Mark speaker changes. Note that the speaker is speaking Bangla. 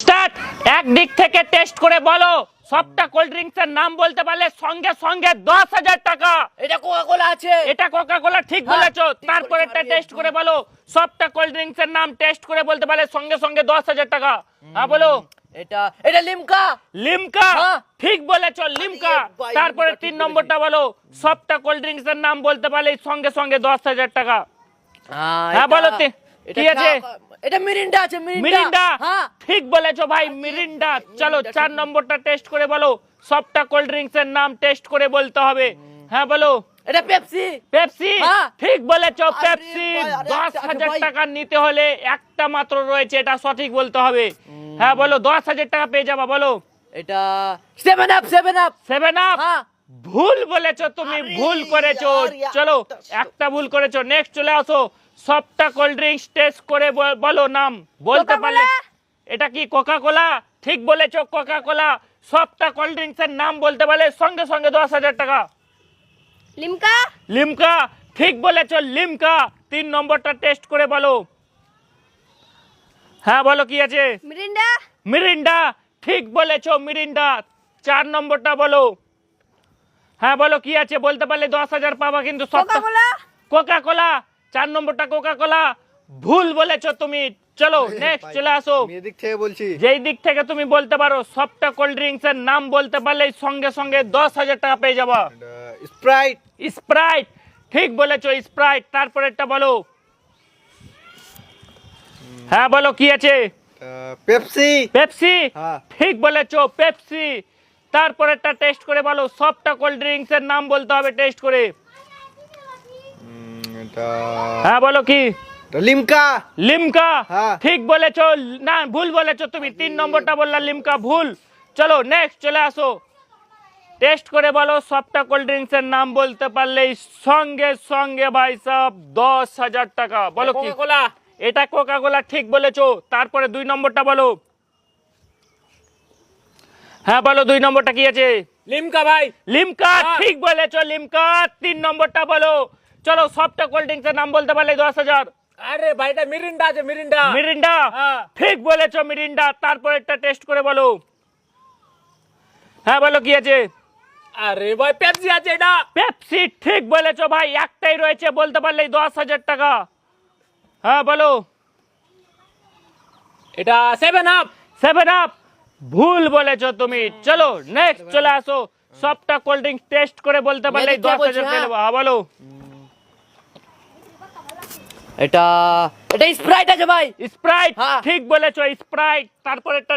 Speaker 1: স্টার্ট। একদিক থেকে টেস্ট করে বলো সবটা কোল্ড ড্রিঙ্কস এর নাম বলতে পারলে সঙ্গে সঙ্গে 10,000 টাকা।
Speaker 2: এটা কোকা কোলা আছে,
Speaker 1: এটা কোকা কোলা, ঠিক বলেছো। তারপর একটা টেস্ট করে বলো সবটা কোল্ড ড্রিঙ্কস এর নাম টেস্ট করে বলতে পারলে সঙ্গে সঙ্গে 10,000 টাকা। হ্যাঁ বলো।
Speaker 2: এটা এটা লিমকা।
Speaker 1: লিমকা,
Speaker 2: হ্যাঁ।
Speaker 1: ঠিক বলেছো, লিমকা।
Speaker 2: ভাই,
Speaker 1: তারপরে
Speaker 2: লিমকা ঠিক
Speaker 1: 3 নম্বরটা বলো সবটা কোল্ড ড্রিঙ্কস এর নাম বলতে পারলে সঙ্গে সঙ্গে 10,000 টাকা। হ্যাঁ বলো কি আছে?
Speaker 2: এটা মিরিন্ডা আছে,
Speaker 1: মিরিন্ডা,
Speaker 2: হ্যাঁ
Speaker 1: ঠিক বলেছো ভাই, মিরিন্ডা। চলো 4 নম্বরটা টেস্ট করে বলো সবটা কোল্ড ড্রিঙ্কস এর নাম টেস্ট করে বলতে হবে। হ্যাঁ বলো।
Speaker 2: এটা পেপসি।
Speaker 1: পেপসি,
Speaker 2: হ্যাঁ।
Speaker 1: ঠিক বলেছো,
Speaker 2: আরে
Speaker 1: পেপসি।
Speaker 2: ভাই, আরে
Speaker 1: 10,000
Speaker 2: ভাই।
Speaker 1: টাকা নিতে হলে একটা মাত্র রয়েছে, এটা সঠিক বলতে হবে। হ্যাঁ বলো 10,000 টাকা পেয়ে যাবা। বলো
Speaker 2: এটা 7 আপ, 7 আপ।
Speaker 1: 7 আপ,
Speaker 2: হ্যাঁ
Speaker 1: ভুল বলেছো তুমি,
Speaker 2: আরে
Speaker 1: ভুল করেছো।
Speaker 2: यार,
Speaker 1: চলো একটা ভুল করেছো, নেক্সট চলে আসো। সবটা কোল্ড ড্রিঙ্কস টেস্ট করে বলো নাম বলতে পারলে। এটা কি কোকা কোলা? ঠিক বলেছো, কোকা কোলা। সবটা কোল্ড ড্রিঙ্কস এর নাম বলতে পারলে সঙ্গে সঙ্গে 10,000 টাকা।
Speaker 3: লিমকা।
Speaker 1: লিমকা, ঠিক বলেছো, লিমকা। 3 নম্বরটা টেস্ট করে বলো। হ্যাঁ বলো কি আছে?
Speaker 3: মিরিন্ডা।
Speaker 1: মিরিন্ডা, ঠিক বলেছো, মিরিন্ডা। 4 নম্বরটা বলো। হ্যাঁ বলো কি আছে? বলতে পারলে 10,000 পাবা, কিন্তু
Speaker 3: কোকা
Speaker 1: সবটা
Speaker 3: কোলা।
Speaker 1: কোকা কোলা। 4 নম্বরটা কোকা কোলা, ভুল বলেছো তুমি। চলো নেক্সট চলে আসো।
Speaker 4: এদিক থেকে বলছি।
Speaker 1: যেই দিক থেকে তুমি বলতে পারো সবটা কোল্ড ড্রিঙ্কস এর নাম বলতে পারলে সঙ্গে সঙ্গে 10,000 টাকা পেয়ে যাবা।
Speaker 4: স্প্রাইট।
Speaker 1: স্প্রাইট, ঠিক বলেছো, স্প্রাইট। তারপর একটা বলো। হ্যাঁ বলো কি আছে?
Speaker 4: পেপসি।
Speaker 1: পেপসি,
Speaker 4: হ্যাঁ।
Speaker 1: ঠিক বলেছো, পেপসি। তারপর একটা টেস্ট করে বলো সবটা কোল্ড ড্রিঙ্কস এর নাম বলতে হবে টেস্ট করে।
Speaker 4: এটা
Speaker 1: হ্যাঁ বলো কি?
Speaker 4: লিমকা।
Speaker 1: লিমকা,
Speaker 4: হ্যাঁ।
Speaker 1: ঠিক বলেছো। না, ভুল বলেছো তুমি। 3 নম্বরটা বললা লিমকা, ভুল। চলো নেক্সট চলে আসো। টেস্ট করে বলো সবটা কোল্ড ড্রিঙ্কস এর নাম বলতে পারলেই সঙ্গে সঙ্গে ভাই সাহেব 10,000 টাকা। বলো কি?
Speaker 2: Coca Cola.
Speaker 1: এটা কোকা কোলা, ঠিক বলেছো। তারপরে 2 নম্বরটা বলো। হ্যাঁ বলো 2 নম্বরটা কি আছে?
Speaker 2: লিমকা ভাই।
Speaker 1: লিমকা,
Speaker 2: হ্যাঁ।
Speaker 1: ঠিক বলেছো, লিমকা। 3 নম্বরটা বলো। চলো সবটা কোল্ড ড্রিঙ্কস এর নাম বলতে পারলে 10,000।
Speaker 2: আরে ভাই এটা মিরিন্ডা আছে, মিরিন্ডা।
Speaker 1: মিরিন্ডা,
Speaker 2: হ্যাঁ।
Speaker 1: ঠিক বলেছো, মিরিন্ডা। তারপর একটা টেস্ট করে বলো। হ্যাঁ বলো কি আছে?
Speaker 2: আরে ভাই পেপসি আছে এটা।
Speaker 1: পেপসি, ঠিক বলেছো ভাই, একটাই রয়েছে, বলতে পারলেই 10,000 টাকা। হ্যাঁ বলো।
Speaker 2: এটা 7 আপ।
Speaker 1: 7 আপ, ভুল বলেছো তুমি। চলো নেক্সট চলে আসো। সবটা কোল্ড ড্রিঙ্কস টেস্ট করে বলতে পারলেই
Speaker 2: মেয়েদের কে
Speaker 1: 10,000
Speaker 2: বলছি,
Speaker 1: পেয়ে
Speaker 2: হ্যাঁ।
Speaker 1: যাবো। হ্যাঁ বলো।
Speaker 2: এটা এটা স্প্রাইট আছে ভাই।
Speaker 1: স্প্রাইট,
Speaker 2: হ্যাঁ।
Speaker 1: ঠিক বলেছো, স্প্রাইট। তারপর একটা